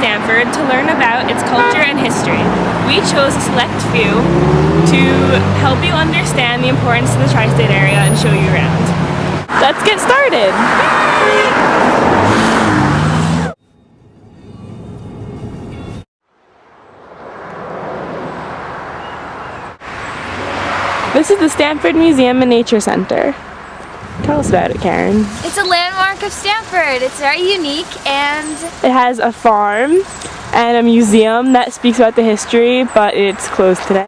Stamford to learn about its culture and history. We chose a select few to help you understand the importance of the tri-state area and show you around. Let's get started! This is the Stamford Museum and Nature Center. Tell us about it, Karen. It's a landmark of Stamford. It's very unique and it has a farm and a museum that speaks about the history, but it's closed today.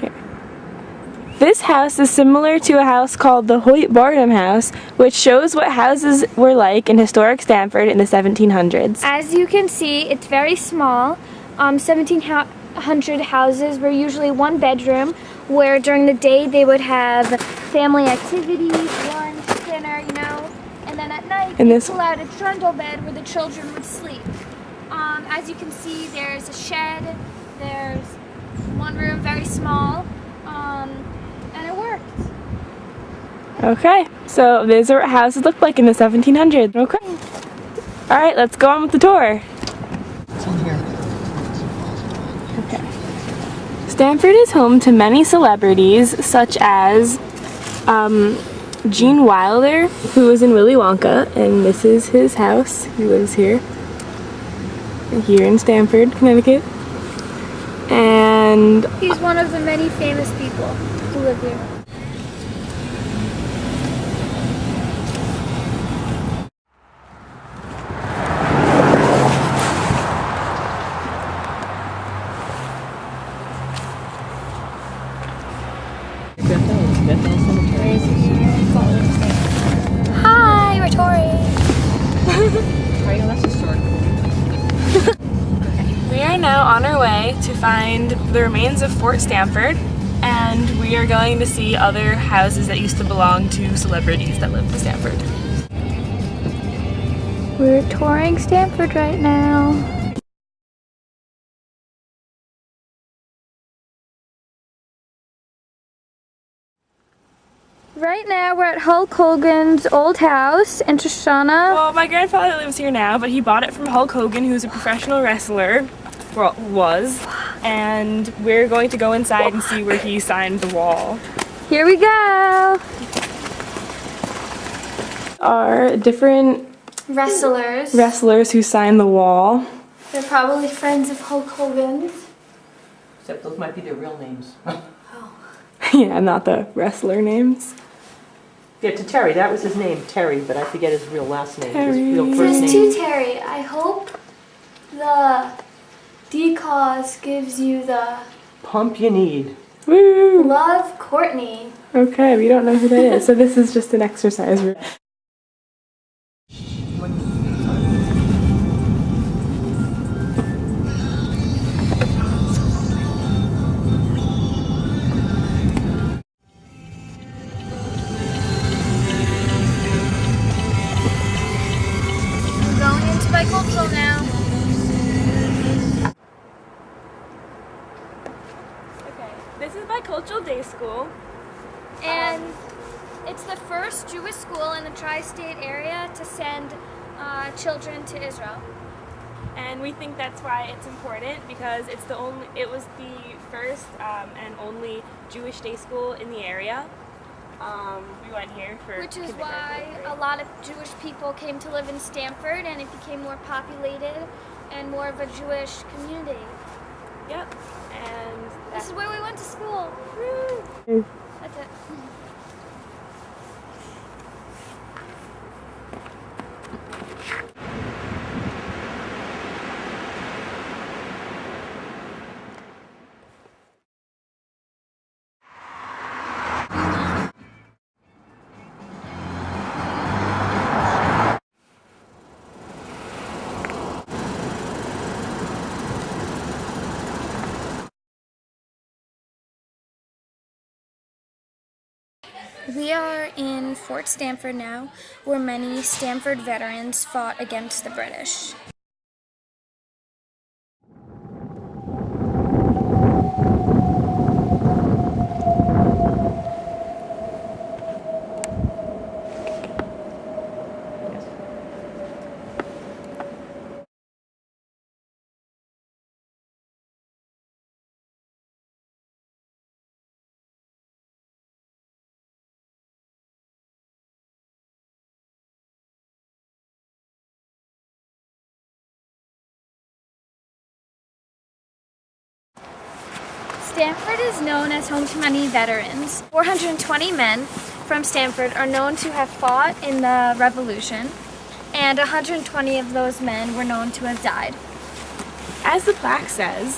Here. This house is similar to a house called the Hoyt Barnum House, which shows what houses were like in historic Stamford in the 1700s. As you can see, it's very small. 1700 houses were usually one bedroom, where during the day they would have family activities, lunch, dinner, you know, and then at night they pull out a trundle bed where the children would sleep. As you can see, there's a shed, there's one room, very small, and it worked. Okay, so these are what houses looked like in the 1700s. Okay. Alright, let's go on with the tour. Stamford is home to many celebrities, such as Gene Wilder, who was in Willy Wonka, and this is his house. He lives here in Stamford, Connecticut. And he's one of the many famous people who live here. Hi, we're touring. We are now on our way to find the remains of Fort Stamford, and we are going to see other houses that used to belong to celebrities that lived in Stamford. We're touring Stamford right now. Right now we're at Hulk Hogan's old house in Shoshana. Well, my grandfather lives here now, but he bought it from Hulk Hogan, who's a professional wrestler, well, was, and we're going to go inside and see where he signed the wall. Here we go! Are different wrestlers who signed the wall. They're probably friends of Hulk Hogan's. Except those might be their real names. Yeah, not the wrestler names. Yeah, to Terry, that was his name, Terry, but I forget his real last name. Terry. His real first There's name. two Terry. I hope the D-Cause gives you the Pump you need. Woo! Love Courtney. Okay, we don't know who that is, so this is just an exercise. Going into bicultural now. Okay, this is Bicultural Day School. And it's the first Jewish school in the tri-state area to send children to Israel. And we think that's why it's important, because it was the first and only Jewish day school in the area. We went here for Which is why a lot of Jewish people came to live in Stamford, and it became more populated and more of a Jewish community. Yep. And this is where we went to school. Woo. That's it. We are in Fort Stamford now, where many Stamford veterans fought against the British. Stamford is known as home to many veterans. 420 men from Stamford are known to have fought in the Revolution, and 120 of those men were known to have died. As the plaque says,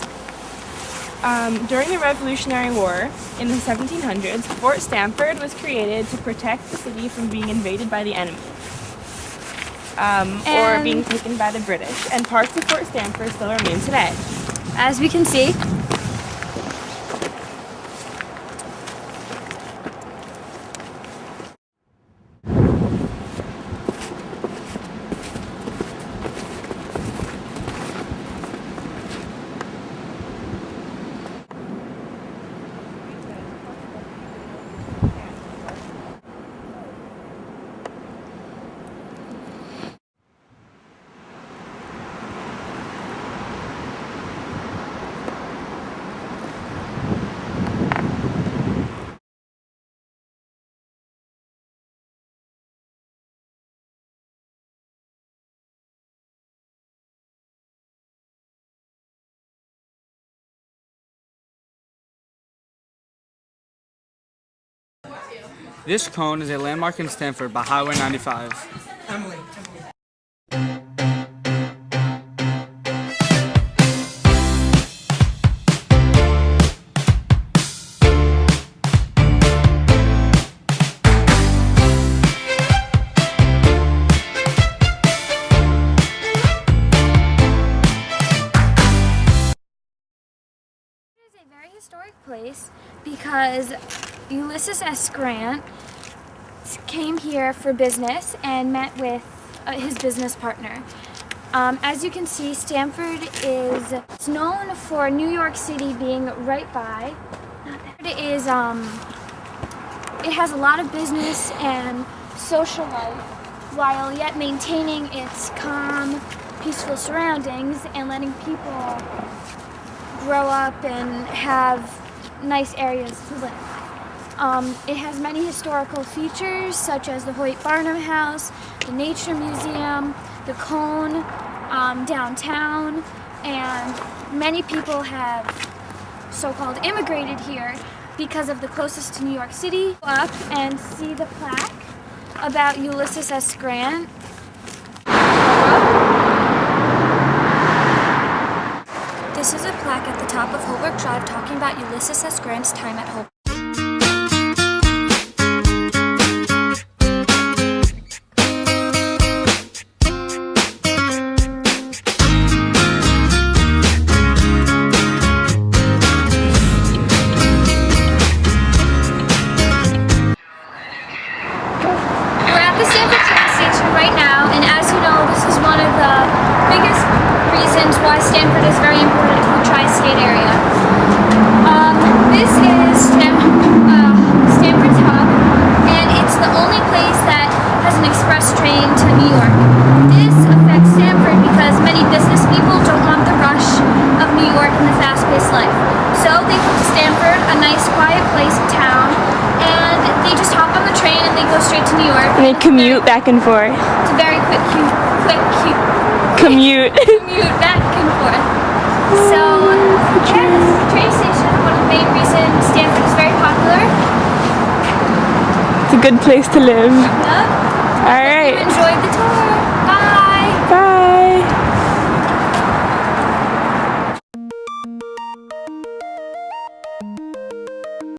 during the Revolutionary War in the 1700s, Fort Stamford was created to protect the city from being invaded by the enemy, or being taken by the British, and parts of Fort Stamford still remain today. As we can see, This cone is a landmark in Stamford by Highway 95. historic place because Ulysses S. Grant came here for business and met with his business partner. As you can see, Stamford is known for New York City being right by. It has a lot of business and social life while yet maintaining its calm, peaceful surroundings and letting people grow up and have nice areas to live. It has many historical features such as the Hoyt Barnum House, the Nature Museum, the Cone downtown, and many people have so-called immigrated here because of the closest to New York City. Go up and see the plaque about Ulysses S. Grant. This is a plaque at the top of Holbrook Drive talking about Ulysses S. Grant's time at Holbrook. We're at the Stamford train station right now, and as you know, this is one of the biggest reasons why Stamford is very important to the tri-state area. This is Stamford's hub, and it's the only place that has an express train to New York. This affects Stamford because many business people don't want the rush of New York and the fast-paced life. So they come to Stamford, a nice quiet place in town, and they just hop on the train and they go straight to New York. And they commute back and forth. It's a very quick Commute. commute back and forth. So, yeah, this is the train station. One of the main reasons Stamford is very popular. It's a good place to live. Yeah. All right. Enjoyed the tour.